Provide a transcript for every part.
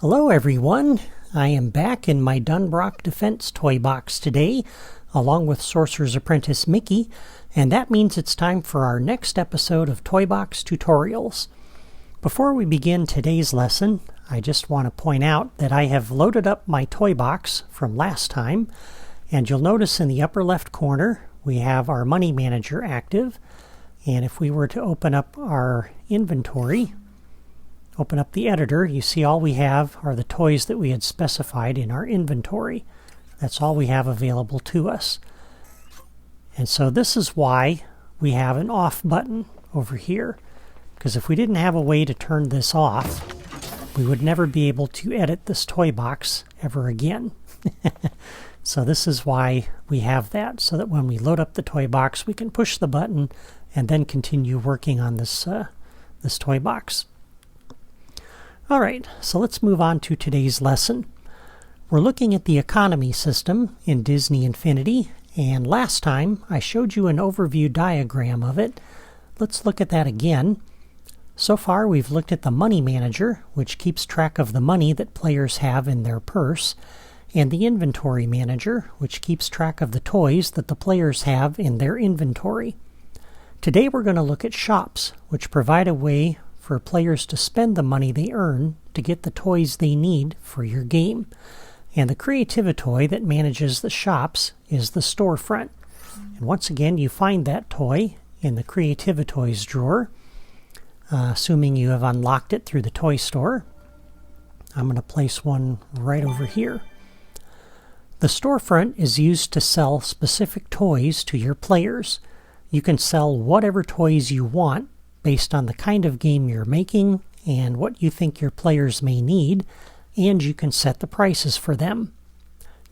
Hello everyone, I am back in my Dunbrock Defense toy box today, along with Sorcerer's Apprentice Mickey, and that means it's time for our next episode of Toy Box Tutorials. Before we begin today's lesson, I just want to point out that I have loaded up my toy box from last time, and you'll notice in the upper left corner we have our Money Manager active, and if we were to open up our inventory, open up the editor, you see all we have are the toys that we had specified in our inventory. That's all we have available to us. And so this is why we have an off button over here. Because if we didn't have a way to turn this off, we would never be able to edit this toy box ever again. So this is why we have that, so that when we load up the toy box, we can push the button and then continue working on this toy box. Alright, so let's move on to today's lesson. We're looking at the economy system in Disney Infinity, and last time I showed you an overview diagram of it. Let's look at that again. So far we've looked at the Money Manager, which keeps track of the money that players have in their purse, and the Inventory Manager, which keeps track of the toys that the players have in their inventory. Today we're going to look at shops, which provide a way for players to spend the money they earn to get the toys they need for your game. And the Creativi-toy that manages the shops is the Storefront. And once again, you find that toy in the Creativi-toys drawer, assuming you have unlocked it through the toy store. I'm going to place one right over here. The Storefront is used to sell specific toys to your players. You can sell whatever toys you want based on the kind of game you're making and what you think your players may need, and you can set the prices for them.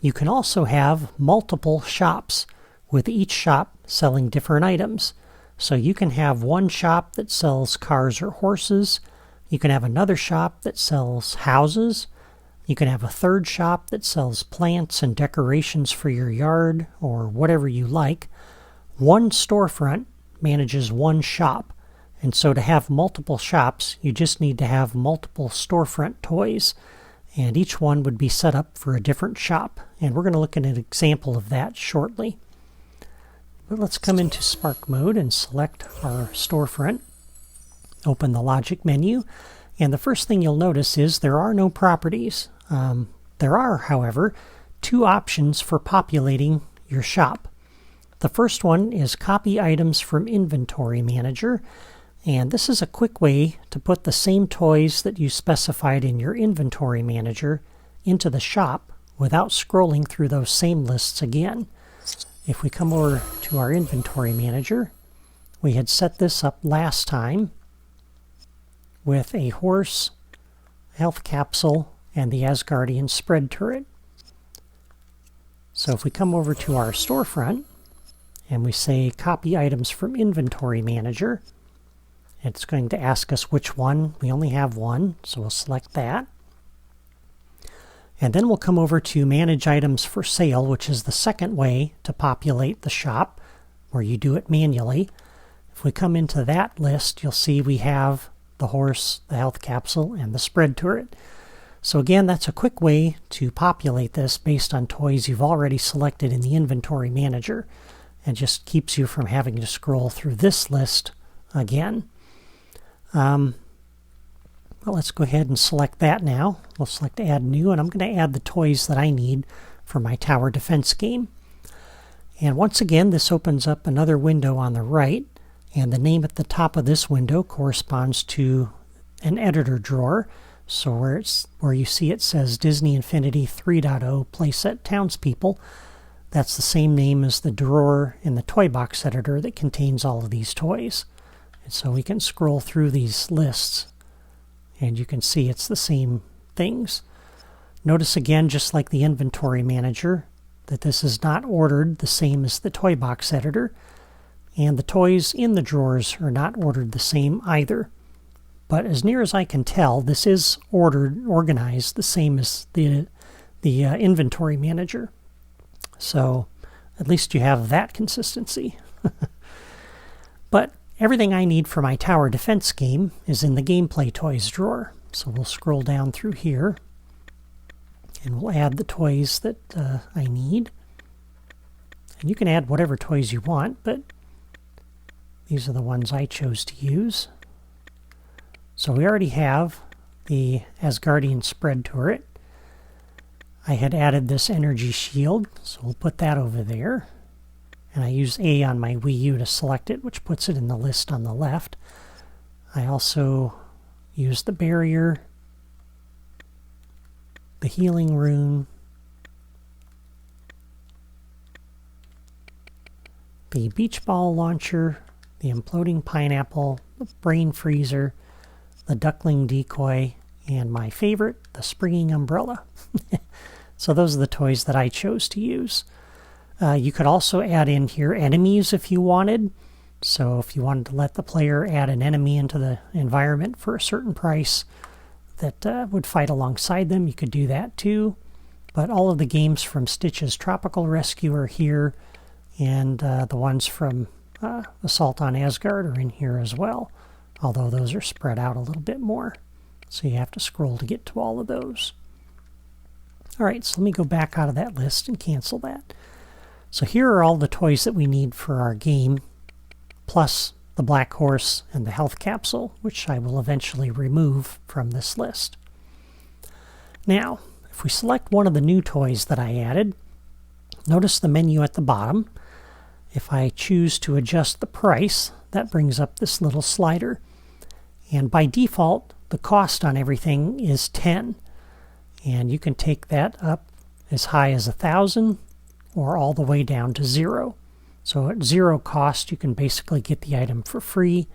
You can also have multiple shops, with each shop selling different items. So you can have one shop that sells cars or horses, you can have another shop that sells houses, you can have a third shop that sells plants and decorations for your yard, or whatever you like. One storefront manages one shop. And so to have multiple shops, you just need to have multiple storefront toys. And each one would be set up for a different shop. And we're going to look at an example of that shortly. But let's come into Spark mode and select our storefront. Open the logic menu. And the first thing you'll notice is there are no properties. There are, however, two options for populating your shop. The first one is Copy Items from Inventory Manager. And this is a quick way to put the same toys that you specified in your Inventory Manager into the shop without scrolling through those same lists again. If we come over to our Inventory Manager, we had set this up last time with a horse, health capsule, and the Asgardian spread turret. So if we come over to our storefront and we say Copy Items from Inventory Manager, it's going to ask us which one. We only have one, so we'll select that. And then we'll come over to Manage Items for Sale, which is the second way to populate the shop, where you do it manually. If we come into that list, you'll see we have the horse, the health capsule, and the spread turret. So again, that's a quick way to populate this based on toys you've already selected in the Inventory Manager, and just keeps you from having to scroll through this list again. Well, let's go ahead and select that now. We'll select Add New, and I'm going to add the toys that I need for my tower defense game. And once again, this opens up another window on the right, and the name at the top of this window corresponds to an editor drawer. So where you see it says Disney Infinity 3.0 Playset Townspeople, that's the same name as the drawer in the toy box editor that contains all of these toys. And so we can scroll through these lists and you can see it's the same things. Notice again, just like the Inventory Manager, that this is not ordered the same as the toy box editor, and the toys in the drawers are not ordered the same either. But as near as I can tell, this is organized the same as the Inventory Manager. So at least you have that consistency. But everything I need for my tower defense game is in the Gameplay Toys drawer. So we'll scroll down through here And we'll add the toys that I need. And you can add whatever toys you want, but these are the ones I chose to use. So we already have the Asgardian spread turret. I had added this energy shield, so we'll put that over there. And I use A on my Wii U to select it, which puts it in the list on the left. I also use the barrier, the healing rune, the beach ball launcher, the imploding pineapple, the brain freezer, the duckling decoy, and my favorite, the springing umbrella. So those are the toys that I chose to use. You could also add in here enemies if you wanted. So if you wanted to let the player add an enemy into the environment for a certain price that would fight alongside them, you could do that too. But all of the games from Stitch's Tropical Rescue are here, and the ones from Assault on Asgard are in here as well, although those are spread out a little bit more. So you have to scroll to get to all of those. Alright, so let me go back out of that list and cancel that. So here are all the toys that we need for our game, plus the black horse and the health capsule, which I will eventually remove from this list. Now, if we select one of the new toys that I added, notice the menu at the bottom. If I choose to adjust the price, that brings up this little slider. And by default, the cost on everything is 10. And you can take that up as high as 1,000 or all the way down to 0. So at 0 cost, you can basically get the item for free.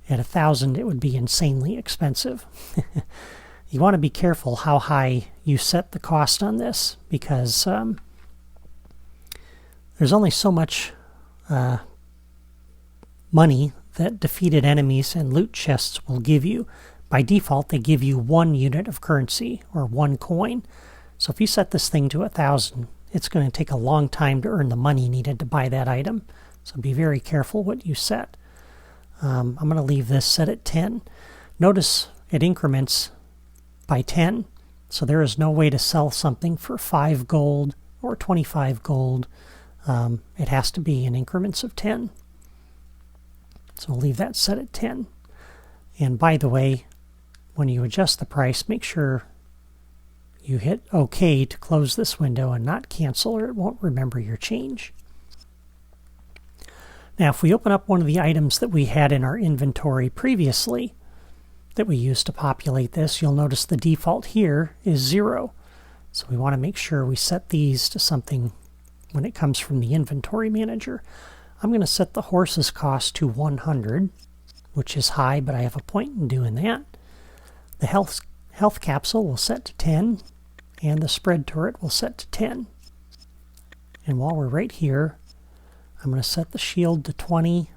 At 1,000, it would be insanely expensive. You want to be careful how high you set the cost on this, because there's only so much money that defeated enemies and loot chests will give you. By default, they give you 1 unit of currency, or 1 coin. So if you set this thing to 1,000, it's going to take a long time to earn the money needed to buy that item. So be very careful what you set. I'm going to leave this set at 10. Notice it increments by 10. So there is no way to sell something for 5 gold or 25 gold. It has to be in increments of 10. So we'll leave that set at 10. And by the way, when you adjust the price, make sure you hit OK to close this window and not cancel, or it won't remember your change. Now, if we open up one of the items that we had in our inventory previously that we used to populate this, you'll notice the default here is 0. So we want to make sure we set these to something when it comes from the inventory manager. I'm going to set the horse's cost to 100, which is high, but I have a point in doing that. The health capsule will set to 10, and the spread turret will set to 10. And while we're right here, I'm going to set the shield to 20.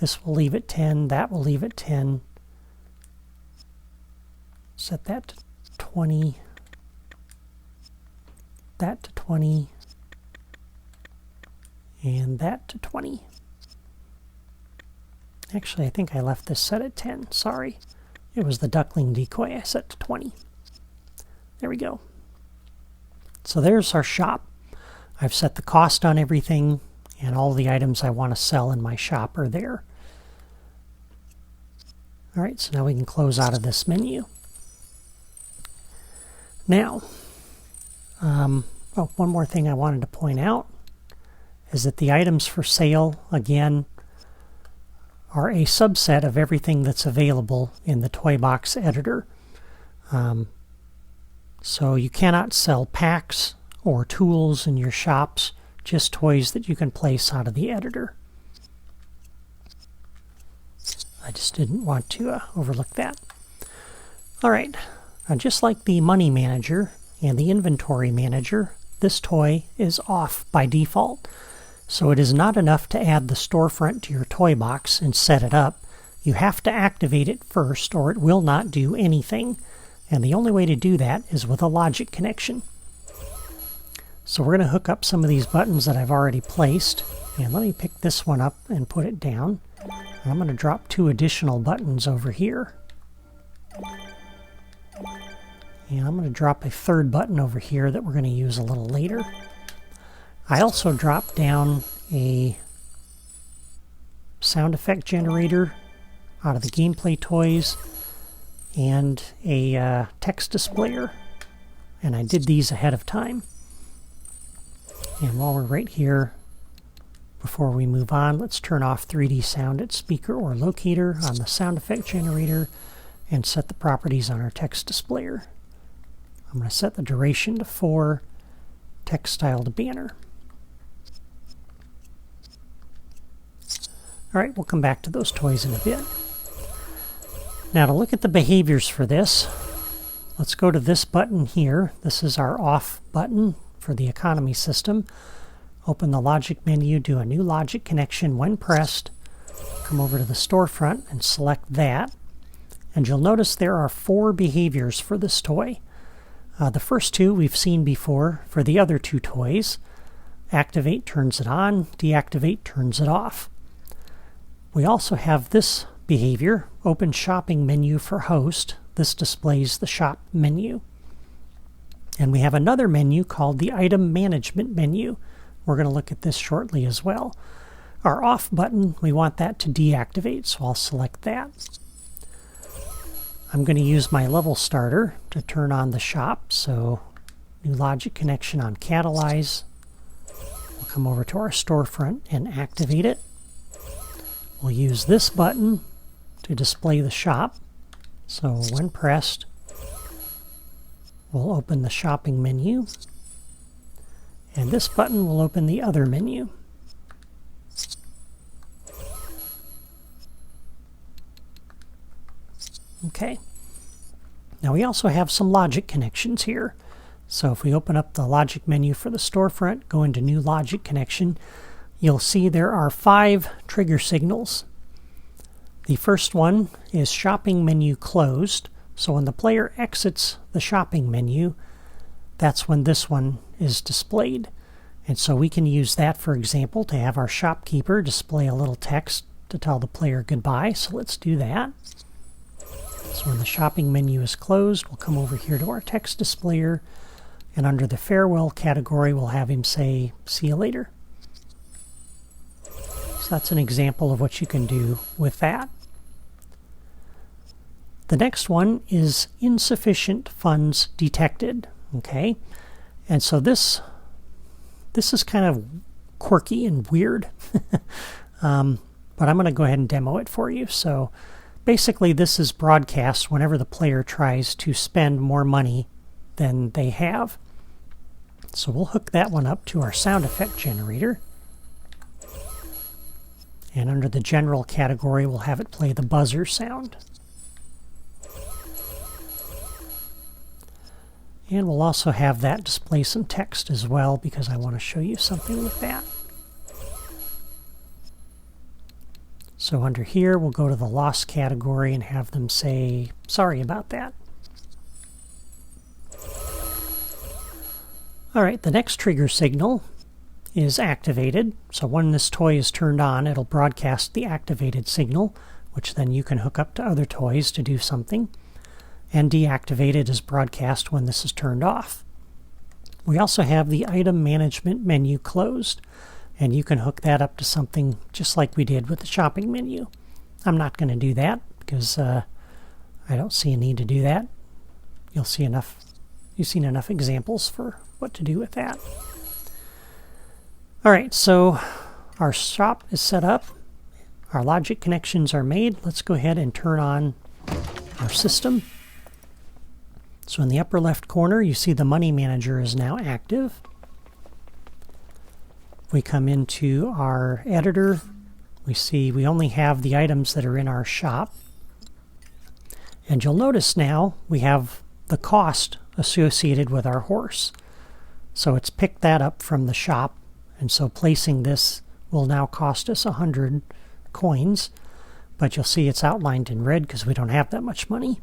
This will leave at 10, that will leave at 10. Set that to 20, that to 20, and that to 20. Actually, I think I left this set at 10, sorry. It was the duckling decoy I set to 20. There we go. So there's our shop. I've set the cost on everything, and all the items I want to sell in my shop are there. Alright, so now we can close out of this menu. Now, one more thing I wanted to point out is that the items for sale, again, are a subset of everything that's available in the Toy Box editor. So you cannot sell packs or tools in your shops, just toys that you can place out of the editor. I just didn't want to overlook that. Alright, just like the Money Manager and the Inventory Manager, this toy is off by default. So it is not enough to add the storefront to your toy box and set it up. You have to activate it first, or it will not do anything. And the only way to do that is with a logic connection. So we're going to hook up some of these buttons that I've already placed. And let me pick this one up and put it down. And I'm going to drop 2 additional buttons over here. And I'm going to drop a third button over here that we're going to use a little later. I also dropped down a sound effect generator out of the gameplay toys and a text displayer. And I did these ahead of time. And while we're right here, before we move on, let's turn off 3D sound at speaker or locator on the sound effect generator and set the properties on our text displayer. I'm going to set the duration to 4, text style to banner. Alright, we'll come back to those toys in a bit. Now to look at the behaviors for this, let's go to this button here. This is our off button for the economy system. Open the logic menu, do a new logic connection when pressed. Come over to the storefront and select that. And you'll notice there are 4 behaviors for this toy. The first 2 we've seen before for the other 2 toys. Activate turns it on, deactivate turns it off. We also have this behavior, open shopping menu for host. This displays the shop menu. And we have another menu called the item management menu. We're going to look at this shortly as well. Our off button, we want that to deactivate, so I'll select that. I'm going to use my level starter to turn on the shop, so new logic connection on catalyze. We'll come over to our storefront and activate it. We'll use this button to display the shop. So when pressed, we'll open the shopping menu. And this button will open the other menu. Okay. Now we also have some logic connections here. So if we open up the logic menu for the storefront, go into new logic connection, you'll see there are 5 trigger signals. The first one is shopping menu closed. So when the player exits the shopping menu, that's when this one is displayed. And so we can use that, for example, to have our shopkeeper display a little text to tell the player goodbye. So let's do that. So when the shopping menu is closed, we'll come over here to our text displayer, and under the farewell category, we'll have him say, "See you later." So that's an example of what you can do with that. The next one is insufficient funds detected. Okay, and so this is kind of quirky and weird, but I'm going to go ahead and demo it for you. So basically this is broadcast whenever the player tries to spend more money than they have. So we'll hook that one up to our sound effect generator. And under the general category, we'll have it play the buzzer sound. And we'll also have that display some text as well, because I want to show you something with that. So under here, we'll go to the loss category and have them say, "Sorry about that." All right, the next trigger signal is activated. So when this toy is turned on, it'll broadcast the activated signal, which then you can hook up to other toys to do something. And deactivated is broadcast when this is turned off. We also have the item management menu closed, and you can hook that up to something just like we did with the shopping menu. I'm not going to do that because I don't see a need to do that. You've seen enough examples for what to do with that. All right, so our shop is set up. Our logic connections are made. Let's go ahead and turn on our system. So in the upper left corner, you see the money manager is now active. If we come into our editor, we see we only have the items that are in our shop. And you'll notice now we have the cost associated with our horse. So it's picked that up from the shop, and so placing this will now cost us 100 coins, but you'll see it's outlined in red because we don't have that much money.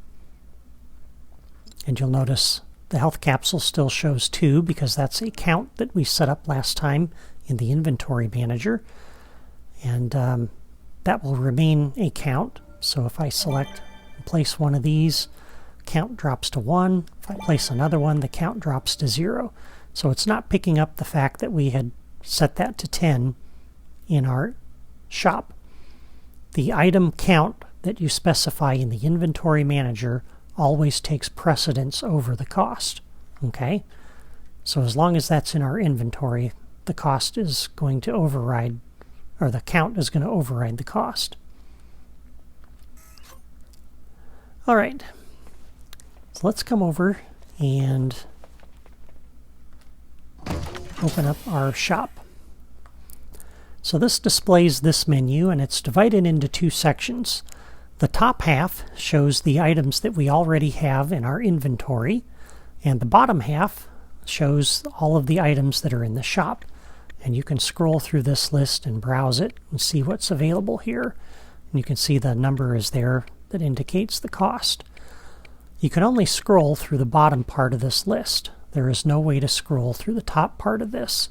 And you'll notice the health capsule still shows 2 because that's a count that we set up last time in the inventory manager. And that will remain a count. So if I select and place one of these, count drops to 1. If I place another one, the count drops to 0. So it's not picking up the fact that we had set that to 10 in our shop. The item count that you specify in the inventory manager always takes precedence over the cost. Okay? So as long as that's in our inventory, the cost is going to override, or the count is going to override the cost. All right. So let's come over and open up our shop. So this displays this menu, and it's divided into two sections. The top half shows the items that we already have in our inventory, and the bottom half shows all of the items that are in the shop. And you can scroll through this list and browse it and see what's available here. And you can see the number is there that indicates the cost. You can only scroll through the bottom part of this list. There is no way to scroll through the top part of this.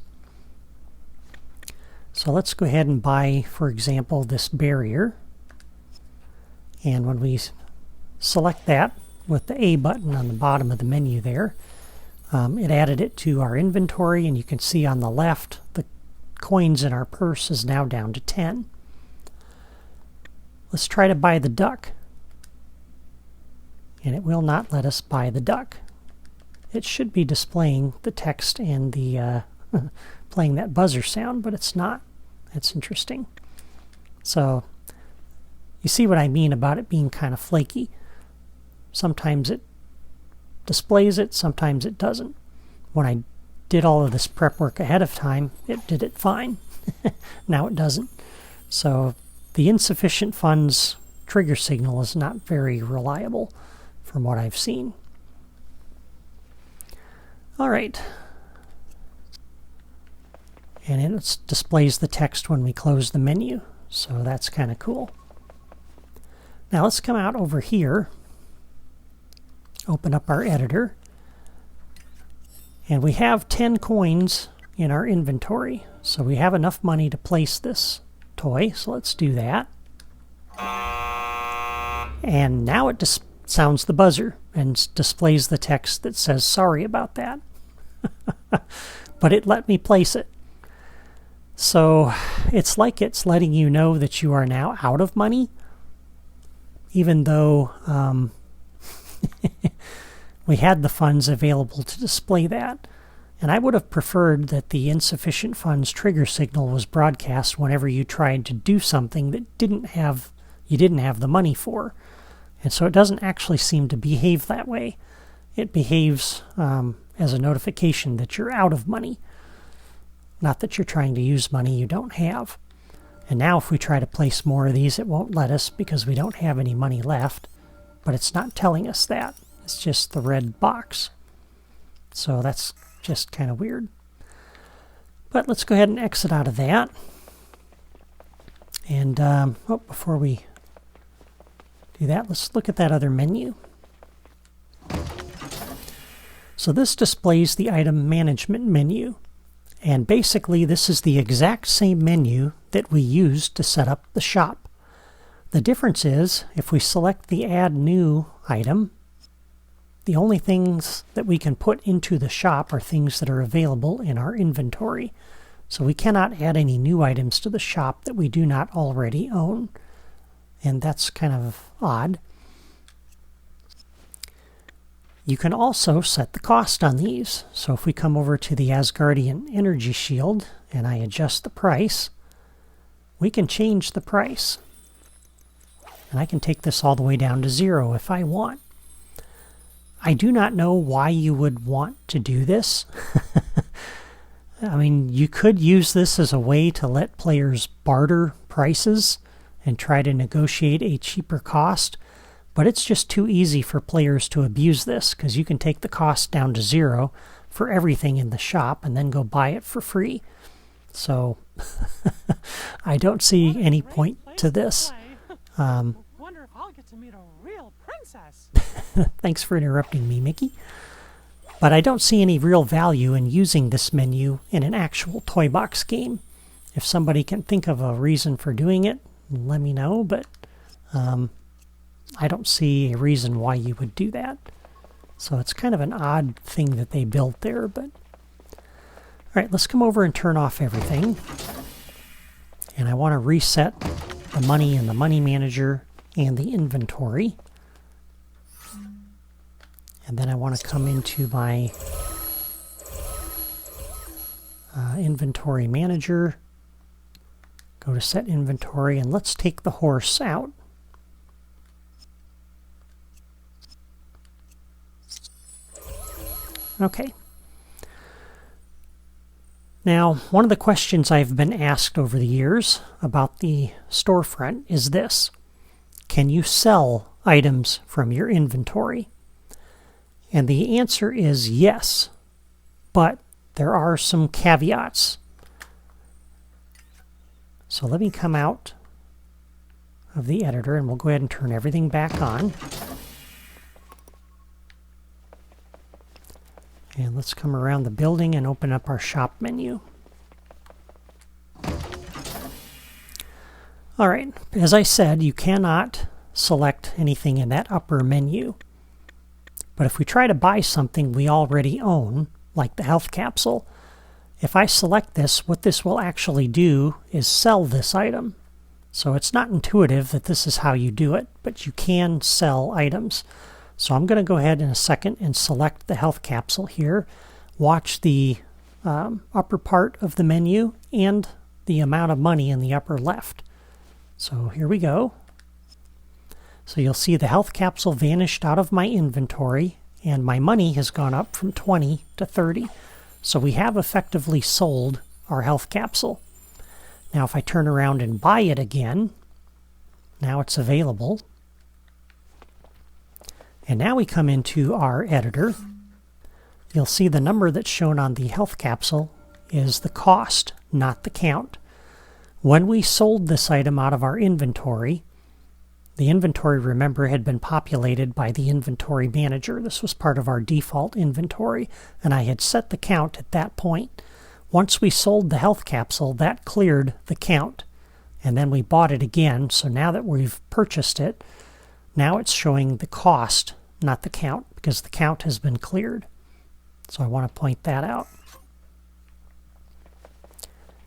So let's go ahead and buy, for example, this barrier. And when we select that with the A button on the bottom of the menu there, it added it to our inventory, and you can see on the left the coins in our purse is now down to 10. Let's try to buy the duck. And it will not let us buy the duck. It should be displaying the text and the playing that buzzer sound, but it's not. That's interesting. So you see what I mean about it being kind of flaky. Sometimes it displays it, sometimes it doesn't. When I did all of this prep work ahead of time, it did it fine. Now it doesn't. So the insufficient funds trigger signal is not very reliable from what I've seen. All right. And it displays the text when we close the menu, so that's kind of cool. Now let's come out over here, open up our editor, and we have 10 coins in our inventory, so we have enough money to place this toy, so let's do that. And now it sounds the buzzer and displays the text that says sorry about that. But it let me place it. So it's like it's letting you know that you are now out of money, even though we had the funds available to display that. And I would have preferred that the insufficient funds trigger signal was broadcast whenever you tried to do something that you didn't have the money for. And so it doesn't actually seem to behave that way. It behaves as a notification that you're out of money. Not that you're trying to use money you don't have. And now if we try to place more of these, it won't let us because we don't have any money left. But it's not telling us that. It's just the red box. So that's just kind of weird. But let's go ahead and exit out of that. And before we do that, let's look at that other menu. So this displays the item management menu. And basically this is the exact same menu that we used to set up the shop. The difference is if we select the add new item, the only things that we can put into the shop are things that are available in our inventory. So we cannot add any new items to the shop that we do not already own. And that's kind of odd. You can also set the cost on these. So if we come over to the Asgardian Energy Shield and I adjust the price, we can change the price. And I can take this all the way down to 0 if I want. I do not know why you would want to do this. I mean, you could use this as a way to let players barter prices and try to negotiate a cheaper cost. But it's just too easy for players to abuse this because you can take the cost down to 0 for everything in the shop and then go buy it for free. So I don't see any point to this. Wonder if I'll get to meet a real princess. Thanks for interrupting me, Mickey. But I don't see any real value in using this menu in an actual toy box game. If somebody can think of a reason for doing it, let me know, but I don't see a reason why you would do that. So it's kind of an odd thing that they built there, but... Alright, let's come over and turn off everything. And I want to reset the money in the money manager and the inventory. And then I want to come into my inventory manager, go to set inventory, and let's take the horse out. Okay. Now, one of the questions I've been asked over the years about the storefront is this: can you sell items from your inventory? And the answer is yes, but there are some caveats. So let me come out of the editor and we'll go ahead and turn everything back on. And let's come around the building and open up our shop menu. Alright, as I said, you cannot select anything in that upper menu. But if we try to buy something we already own, like the health capsule, if I select this, what this will actually do is sell this item. So it's not intuitive that this is how you do it, but you can sell items. So I'm going to go ahead in a second and select the health capsule here. Watch the upper part of the menu and the amount of money in the upper left. So here we go. So you'll see the health capsule vanished out of my inventory and my money has gone up from 20 to 30. So we have effectively sold our health capsule. Now if I turn around and buy it again, now it's available. And now we come into our editor. You'll see the number that's shown on the health capsule is the cost, not the count. When we sold this item out of our inventory, the inventory, remember, had been populated by the inventory manager. This was part of our default inventory, and I had set the count at that point. Once we sold the health capsule, that cleared the count. And then we bought it again, so now that we've purchased it, now it's showing the cost, not the count, because the count has been cleared. So I want to point that out.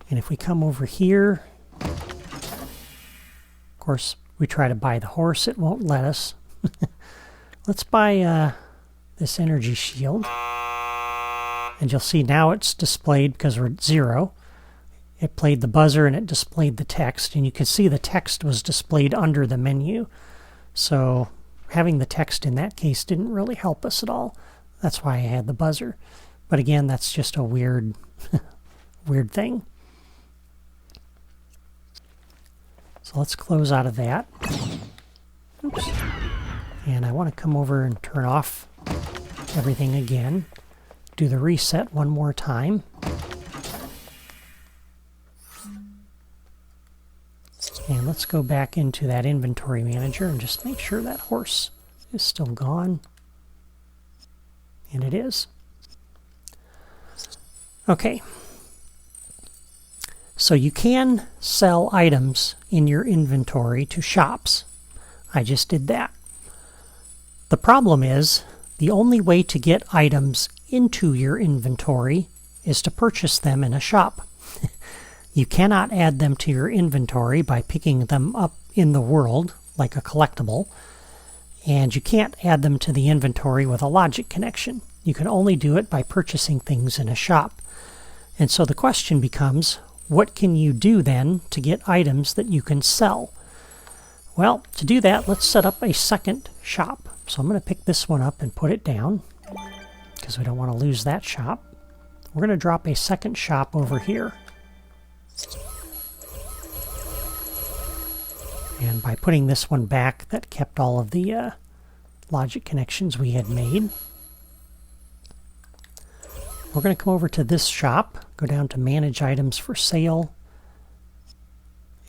And if we come over here, of course, we try to buy the horse, it won't let us. Let's buy this energy shield. And you'll see now it's displayed because we're at 0. It played the buzzer and it displayed the text. And you can see the text was displayed under the menu. So having the text in that case didn't really help us at all. That's why I had the buzzer. But again, that's just a weird, weird thing. So let's close out of that. Oops. And I want to come over and turn off everything again. Do the reset one more time. And let's go back into that inventory manager and just make sure that horse is still gone. And it is. Okay. So you can sell items in your inventory to shops. I just did that. The problem is, the only way to get items into your inventory is to purchase them in a shop. You cannot add them to your inventory by picking them up in the world, like a collectible, and you can't add them to the inventory with a logic connection. You can only do it by purchasing things in a shop. And so the question becomes, what can you do then to get items that you can sell? Well, to do that, let's set up a second shop. So I'm going to pick this one up and put it down, because we don't want to lose that shop. We're going to drop a second shop over here. And by putting this one back, that kept all of the logic connections we had made. We're going to come over to this shop, go down to Manage Items for Sale,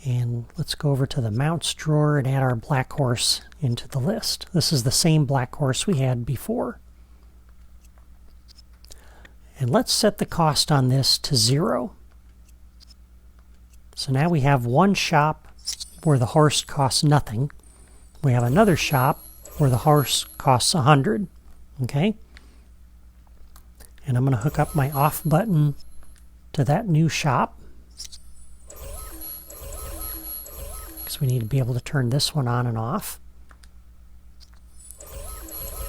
and let's go over to the Mounts drawer and add our black horse into the list. This is the same black horse we had before. And let's set the cost on this to 0. So now we have one shop where the horse costs nothing. We have another shop where the horse costs 100. Okay? And I'm going to hook up my off button to that new shop, because we need to be able to turn this one on and off.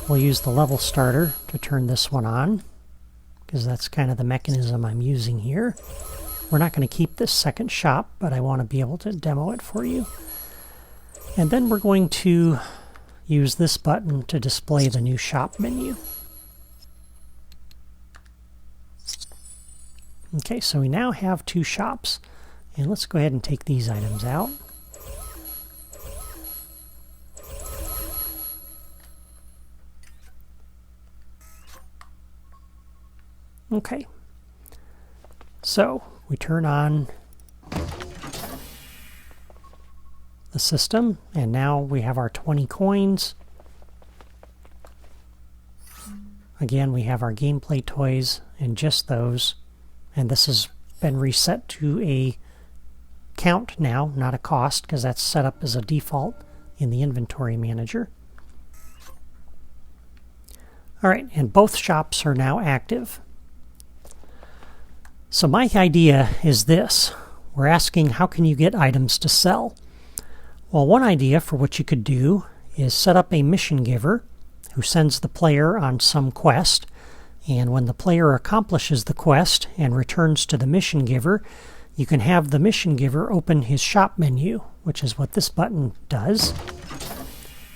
We'll use the level starter to turn this one on, because that's kind of the mechanism I'm using here. We're not going to keep this second shop, but I want to be able to demo it for you. And then we're going to use this button to display the new shop menu. Okay, so we now have two shops. And let's go ahead and take these items out. Okay, so we turn on the system, and now we have our 20 coins. Again, we have our gameplay toys and just those, and this has been reset to a count now, not a cost, because that's set up as a default in the inventory manager. Alright, and both shops are now active. So my idea is this. We're asking, how can you get items to sell? Well, one idea for what you could do is set up a mission giver who sends the player on some quest, and when the player accomplishes the quest and returns to the mission giver, you can have the mission giver open his shop menu, which is what this button does,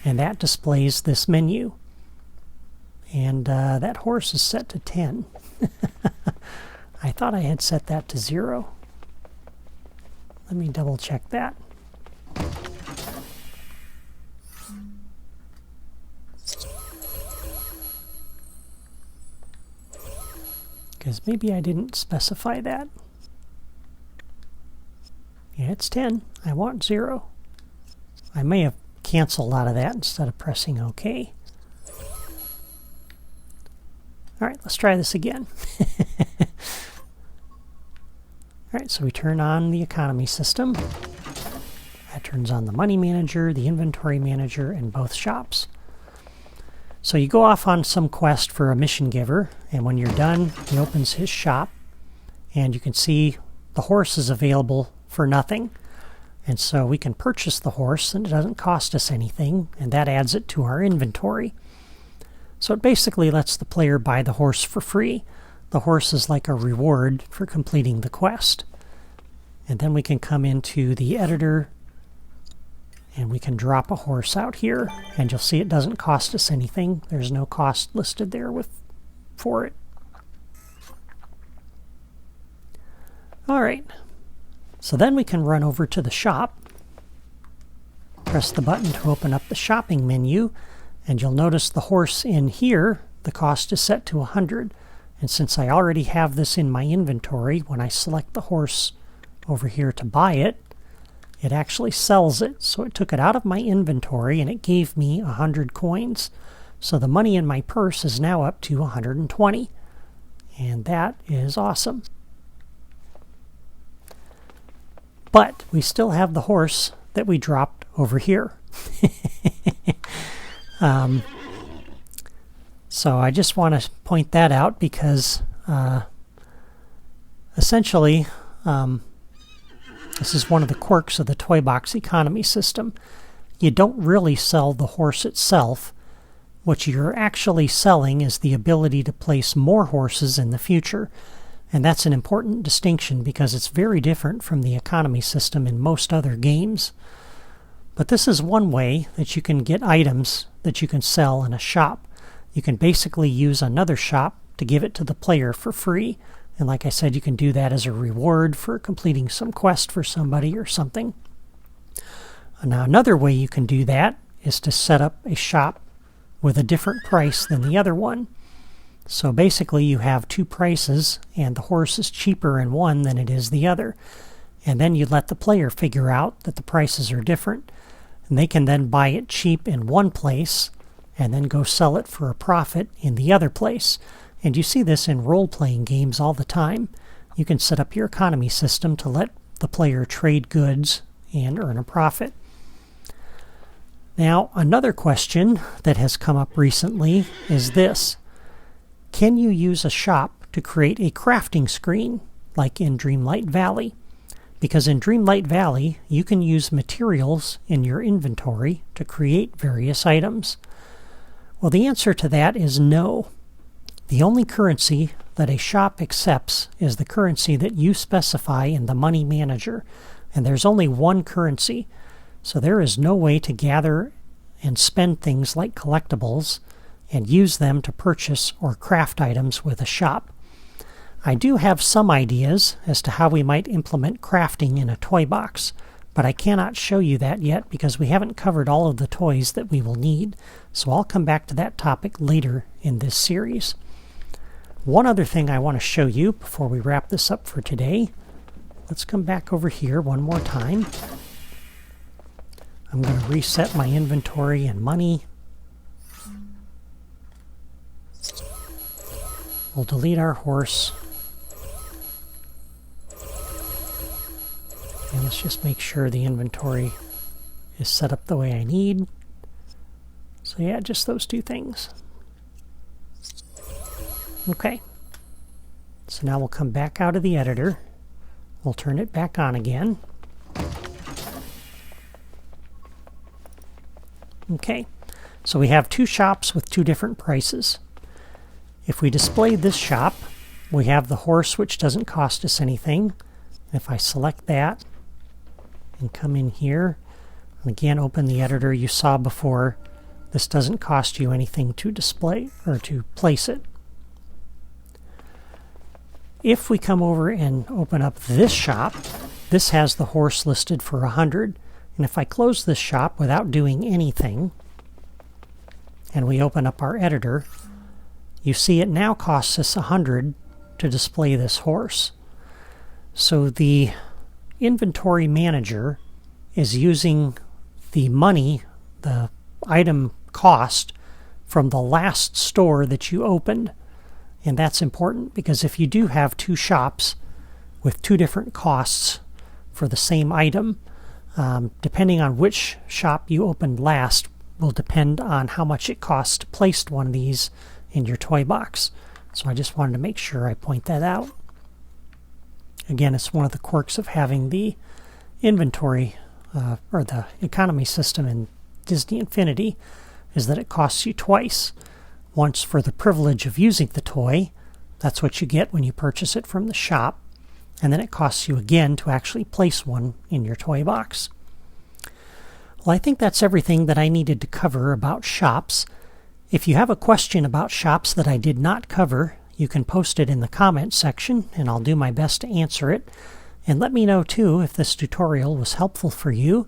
and that displays this menu. And that horse is set to 10. I thought I had set that to 0. Let me double check that. Because maybe I didn't specify that. Yeah, it's 10. I want 0. I may have canceled out of that instead of pressing OK. Alright, let's try this again. Alright, so we turn on the economy system. That turns on the money manager, the inventory manager, and both shops. So you go off on some quest for a mission giver, and when you're done, he opens his shop, and you can see the horse is available for nothing. And so we can purchase the horse, and it doesn't cost us anything, and that adds it to our inventory. So it basically lets the player buy the horse for free. The horse is like a reward for completing the quest. And then we can come into the editor, and we can drop a horse out here, and you'll see it doesn't cost us anything. There's no cost listed there for it. Alright, so then we can run over to the shop, press the button to open up the shopping menu, and you'll notice the horse in here, the cost is set to 100. And since I already have this in my inventory, when I select the horse over here to buy it, it actually sells it. So it took it out of my inventory and it gave me 100 coins. So the money in my purse is now up to 120. And that is awesome. But we still have the horse that we dropped over here. So I just want to point that out because essentially this is one of the quirks of the Toy Box economy system. You don't really sell the horse itself. What you're actually selling is the ability to place more horses in the future. And that's an important distinction because it's very different from the economy system in most other games. But this is one way that you can get items that you can sell in a shop. You can basically use another shop to give it to the player for free. And like I said, you can do that as a reward for completing some quest for somebody or something. Now another way you can do that is to set up a shop with a different price than the other one. So basically you have two prices and the horse is cheaper in one than it is the other. And then you let the player figure out that the prices are different. And they can then buy it cheap in one place and then go sell it for a profit in the other place. And you see this in role-playing games all the time. You can set up your economy system to let the player trade goods and earn a profit. Now, another question that has come up recently is this. Can you use a shop to create a crafting screen, like in Dreamlight Valley? Because in Dreamlight Valley, you can use materials in your inventory to create various items. Well, the answer to that is no. The only currency that a shop accepts is the currency that you specify in the Money Manager, and there's only one currency, so there is no way to gather and spend things like collectibles and use them to purchase or craft items with a shop. I do have some ideas as to how we might implement crafting in a toy box, but I cannot show you that yet because we haven't covered all of the toys that we will need, so I'll come back to that topic later in this series. One other thing I want to show you before we wrap this up for today. Let's come back over here one more time. I'm going to reset my inventory and money. We'll delete our horse. And let's just make sure the inventory is set up the way I need. So yeah, just those two things. Okay. So now we'll come back out of the editor. We'll turn it back on again. Okay. So we have two shops with two different prices. If we display this shop, we have the horse, which doesn't cost us anything. If I select that and come in here, and again open the editor, you saw before, this doesn't cost you anything to display or to place it. If we come over and open up this shop, this has the horse listed for 100. And if I close this shop without doing anything, and we open up our editor, you see it now costs us 100 to display this horse. So the inventory manager is using the money, the item cost, from the last store that you opened. And that's important because if you do have two shops with two different costs for the same item, depending on which shop you opened last will depend on how much it costs to place one of these in your toy box. So I just wanted to make sure I point that out. Again, it's one of the quirks of having the inventory or the economy system in Disney Infinity is that it costs you twice. Once for the privilege of using the toy, that's what you get when you purchase it from the shop, and then it costs you again to actually place one in your toy box. Well, I think that's everything that I needed to cover about shops. If you have a question about shops that I did not cover, you can post it in the comments section, and I'll do my best to answer it. And let me know, too, if this tutorial was helpful for you.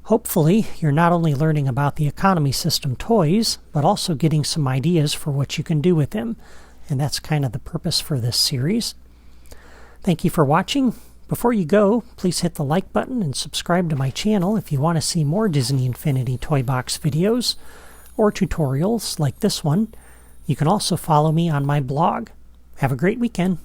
Hopefully, you're not only learning about the economy system toys, but also getting some ideas for what you can do with them. And that's kind of the purpose for this series. Thank you for watching. Before you go, please hit the like button and subscribe to my channel if you want to see more Disney Infinity Toy Box videos or tutorials like this one. You can also follow me on my blog. Have a great weekend.